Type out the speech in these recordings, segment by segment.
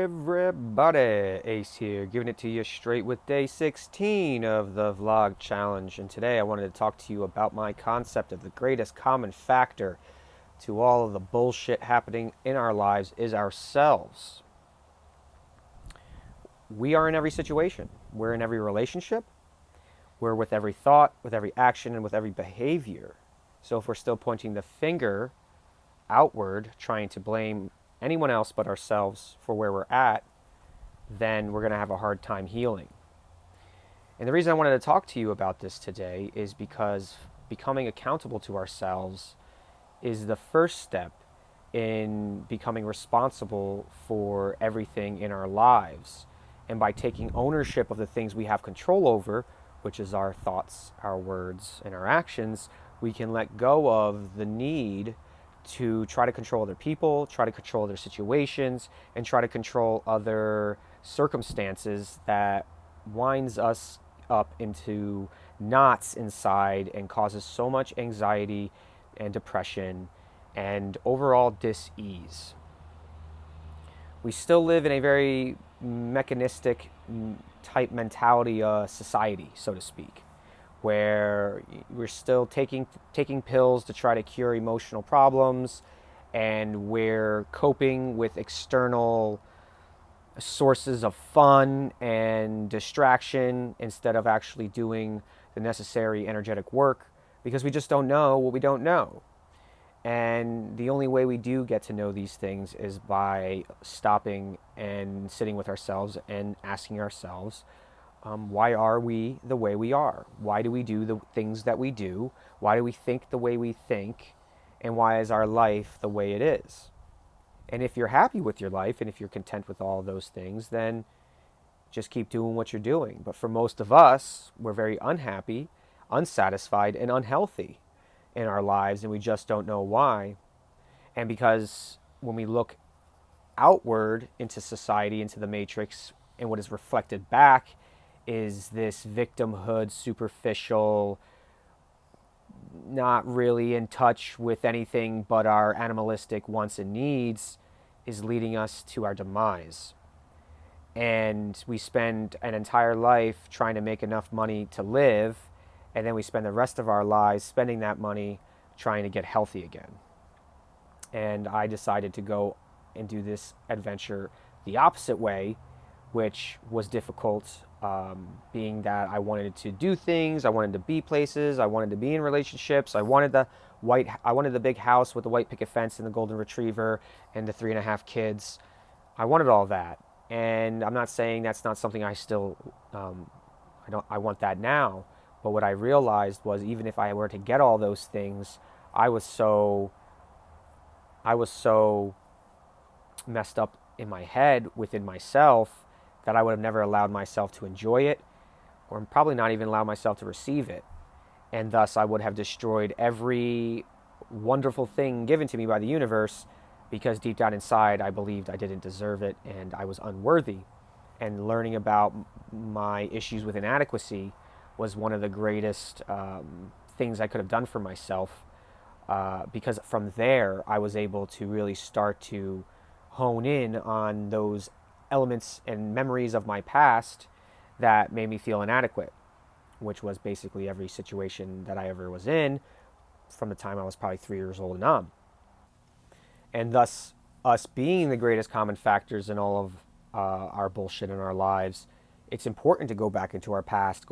everybody, Ace here, giving it to you straight with day 16 of the vlog challenge. And today I wanted to talk to you about my concept of the greatest common factor to all of the bullshit happening in our lives is ourselves. We are in every situation. We're in every relationship. We're with every thought, with every action, and with every behavior. So if we're still pointing the finger outward, trying to blame anyone else but ourselves for where we're at, then we're going to have a hard time healing. And the reason I wanted to talk to you about this today is because becoming accountable to ourselves is the first step in becoming responsible for everything in our lives. And by taking ownership of the things we have control over, which is our thoughts, our words, and our actions, we can let go of the need to try to control other people, try to control other situations, and try to control other circumstances that winds us up into knots inside and causes so much anxiety and depression and overall dis-ease. We still live in a very mechanistic type mentality society, so to speak, where we're still taking pills to try to cure emotional problems, and we're coping with external sources of fun and distraction instead of actually doing the necessary energetic work, because we just don't know what we don't know. And the only way we do get to know these things is by stopping and sitting with ourselves and asking ourselves, why are we the way we are? Why do we do the things that we do? Why do we think the way we think? And why is our life the way it is? And if you're happy with your life and if you're content with all those things, then just keep doing what you're doing. But for most of us, we're very unhappy, unsatisfied, and unhealthy in our lives, and we just don't know why. And because when we look outward into society, into the matrix, and what is reflected back is this victimhood, superficial, not really in touch with anything but our animalistic wants and needs, is leading us to our demise. And we spend an entire life trying to make enough money to live, and then we spend the rest of our lives spending that money trying to get healthy again. And I decided to go and do this adventure the opposite way, which was difficult, being that I wanted to do things, I wanted to be places, I wanted to be in relationships, I wanted the big house with the white picket fence and the golden retriever and the 3.5 kids. I wanted all that, and I'm not saying that's not something I still, I want that now. But what I realized was, even if I were to get all those things, I was so messed up in my head within myself that I would have never allowed myself to enjoy it, or probably not even allow myself to receive it. And thus I would have destroyed every wonderful thing given to me by the universe, because deep down inside I believed I didn't deserve it and I was unworthy. And learning about my issues with inadequacy was one of the greatest things I could have done for myself, because from there I was able to really start to hone in on those elements and memories of my past that made me feel inadequate, which was basically every situation that I ever was in from the time I was probably 3 years old and on. And thus, us being the greatest common factors in all of our bullshit in our lives, it's important to go back into our past,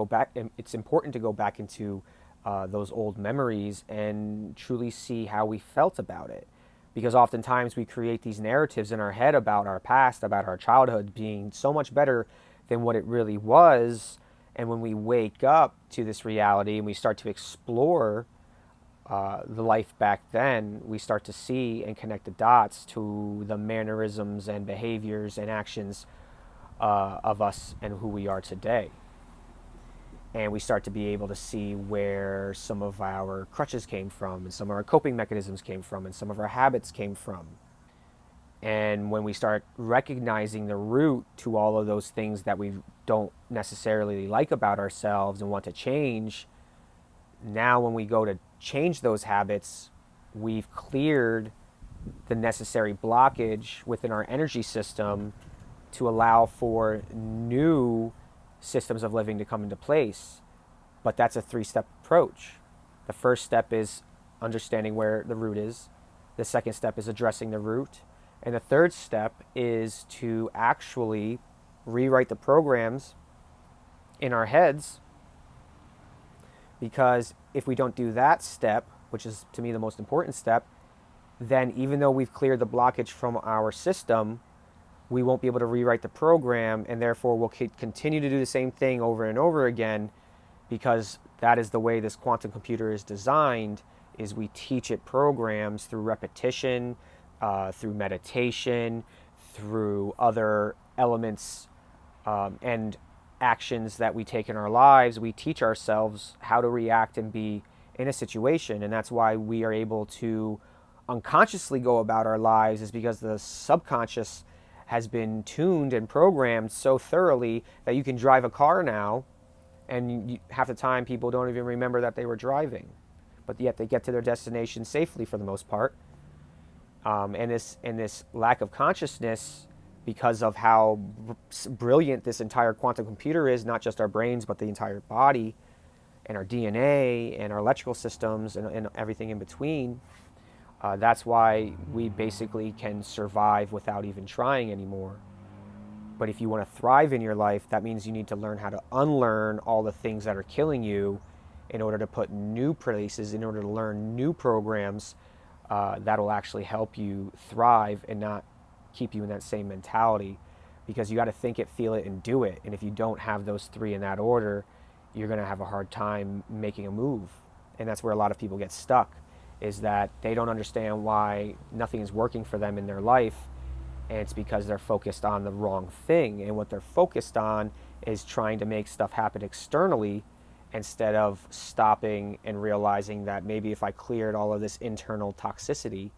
it's important to go back into those old memories and truly see how we felt about it. Because oftentimes we create these narratives in our head about our past, about our childhood being so much better than what it really was. And when we wake up to this reality and we start to explore the life back then, we start to see and connect the dots to the mannerisms and behaviors and actions of us and who we are today. And we start to be able to see where some of our crutches came from, and some of our coping mechanisms came from, and some of our habits came from. And when we start recognizing the root to all of those things that we don't necessarily like about ourselves and want to change, now when we go to change those habits, we've cleared the necessary blockage within our energy system to allow for new systems of living to come into place. But that's a three-step approach. The first step is understanding where the root is. The second step is addressing the root. And the third step is to actually rewrite the programs in our heads, because if we don't do that step, which is to me the most important step, then even though we've cleared the blockage from our system, we won't be able to rewrite the program, and therefore we'll continue to do the same thing over and over again, because that is the way this quantum computer is designed. Is we teach it programs through repetition, through meditation, through other elements and actions that we take in our lives. We teach ourselves how to react and be in a situation, and that's why we are able to unconsciously go about our lives, is because the subconscious has been tuned and programmed so thoroughly that you can drive a car now, and half the time people don't even remember that they were driving, but yet they get to their destination safely for the most part. And this lack of consciousness, because of how brilliant this entire quantum computer is, not just our brains, but the entire body and our DNA and our electrical systems and everything in between. That's why we basically can survive without even trying anymore. But if you want to thrive in your life, that means you need to learn how to unlearn all the things that are killing you in order to put new places, in order to learn new programs that'll actually help you thrive and not keep you in that same mentality. Because you got to think it, feel it, and do it. And if you don't have those three in that order, you're going to have a hard time making a move. And that's where a lot of people get stuck, is that they don't understand why nothing is working for them in their life. And it's because they're focused on the wrong thing. And what they're focused on is trying to make stuff happen externally, instead of stopping and realizing that maybe if I cleared all of this internal toxicity,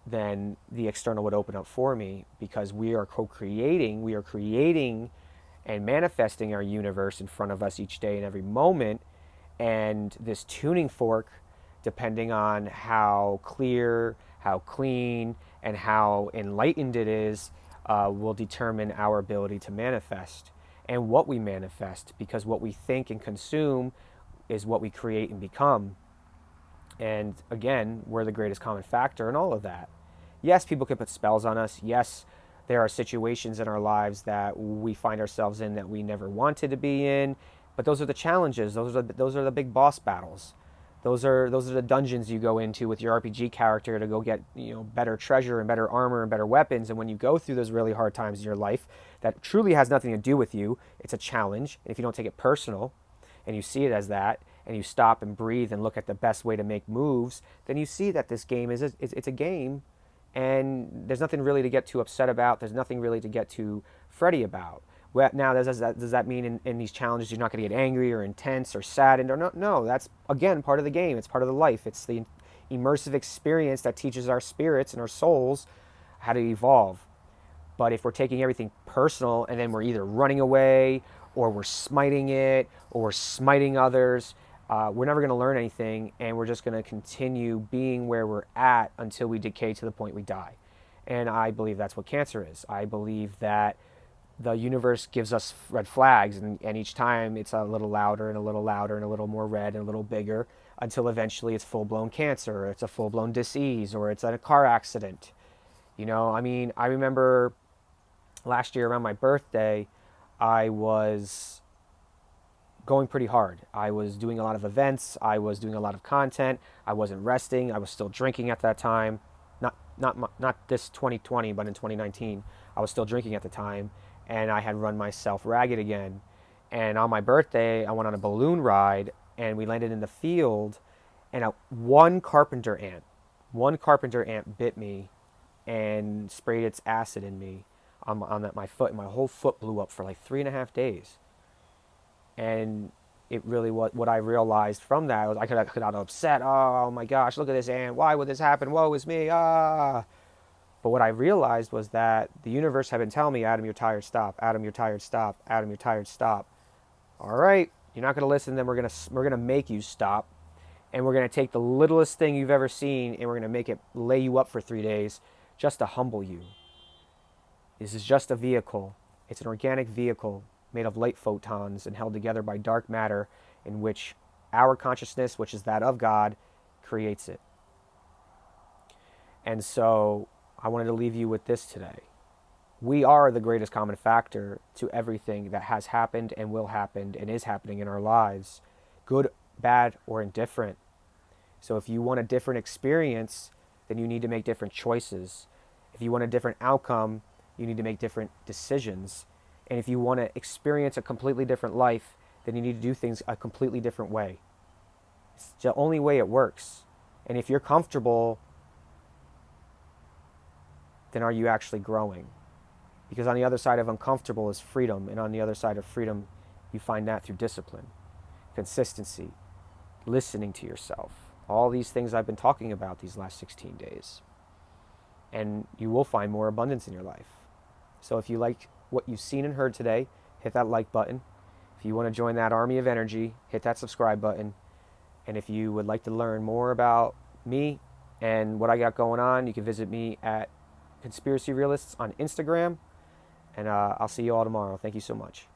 then the external would open up for me. Because we are co-creating, we are creating and manifesting our universe in front of us each day and every moment. And this tuning fork, depending on how clear, how clean, and how enlightened it is, will determine our ability to manifest and what we manifest. Because what we think and consume is what we create and become. And again, we're the greatest common factor in all of that. Yes, people can put spells on us. Yes, there are situations in our lives that we find ourselves in that we never wanted to be in. But those are the challenges. Those are the big boss battles. Those are the dungeons you go into with your RPG character to go get, better treasure and better armor and better weapons. And when you go through those really hard times in your life, that truly has nothing to do with you. It's a challenge. And if you don't take it personal and you see it as that, and you stop and breathe and look at the best way to make moves, then you see that this game it's a game, and there's nothing really to get too upset about. There's nothing really to get too fretty about. Well, now, does that mean in these challenges you're not going to get angry or intense or saddened? Or no, that's, again, part of the game. It's part of the life. It's the immersive experience that teaches our spirits and our souls how to evolve. But if we're taking everything personal, and then we're either running away, or we're smiting it, or we're smiting others, we're never going to learn anything, and we're just going to continue being where we're at until we decay to the point we die. And I believe that's what cancer is. I believe that the universe gives us red flags, and each time it's a little louder and a little louder and a little more red and a little bigger, until eventually it's full-blown cancer, or it's a full-blown disease, or it's a car accident. I remember last year around my birthday, I was going pretty hard. I was doing a lot of events. I was doing a lot of content. I wasn't resting. I was still drinking at that time. Not this 2020, but in 2019, I was still drinking at the time. And I had run myself ragged again. And on my birthday, I went on a balloon ride, and we landed in the field, and one carpenter ant bit me and sprayed its acid in me on my foot, and my whole foot blew up for like 3.5 days. And it really, what I realized from that was I could have got upset. Oh my gosh, look at this ant. Why would this happen? Woe is me. But what I realized was that the universe had been telling me, Adam, you're tired, stop. Adam, you're tired, stop. Adam, you're tired, stop. All right, you're not going to listen, then we're going to make you stop. And we're going to take the littlest thing you've ever seen, and we're going to make it lay you up for 3 days just to humble you. This is just a vehicle. It's an organic vehicle made of light photons and held together by dark matter, in which our consciousness, which is that of God, creates it. And so I wanted to leave you with this today. We are the greatest common factor to everything that has happened and will happen and is happening in our lives, good, bad, or indifferent. So if you want a different experience, then you need to make different choices. If you want a different outcome, you need to make different decisions. And if you want to experience a completely different life, then you need to do things a completely different way. It's the only way it works. And if you're comfortable, then are you actually growing? Because on the other side of uncomfortable is freedom, and on the other side of freedom, you find that through discipline, consistency, listening to yourself. All these things I've been talking about these last 16 days. And you will find more abundance in your life. So if you like what you've seen and heard today, hit that like button. If you want to join that army of energy, hit that subscribe button. And if you would like to learn more about me and what I got going on, you can visit me at Conspiracy Realists on Instagram. And I'll see you all tomorrow. Thank you so much.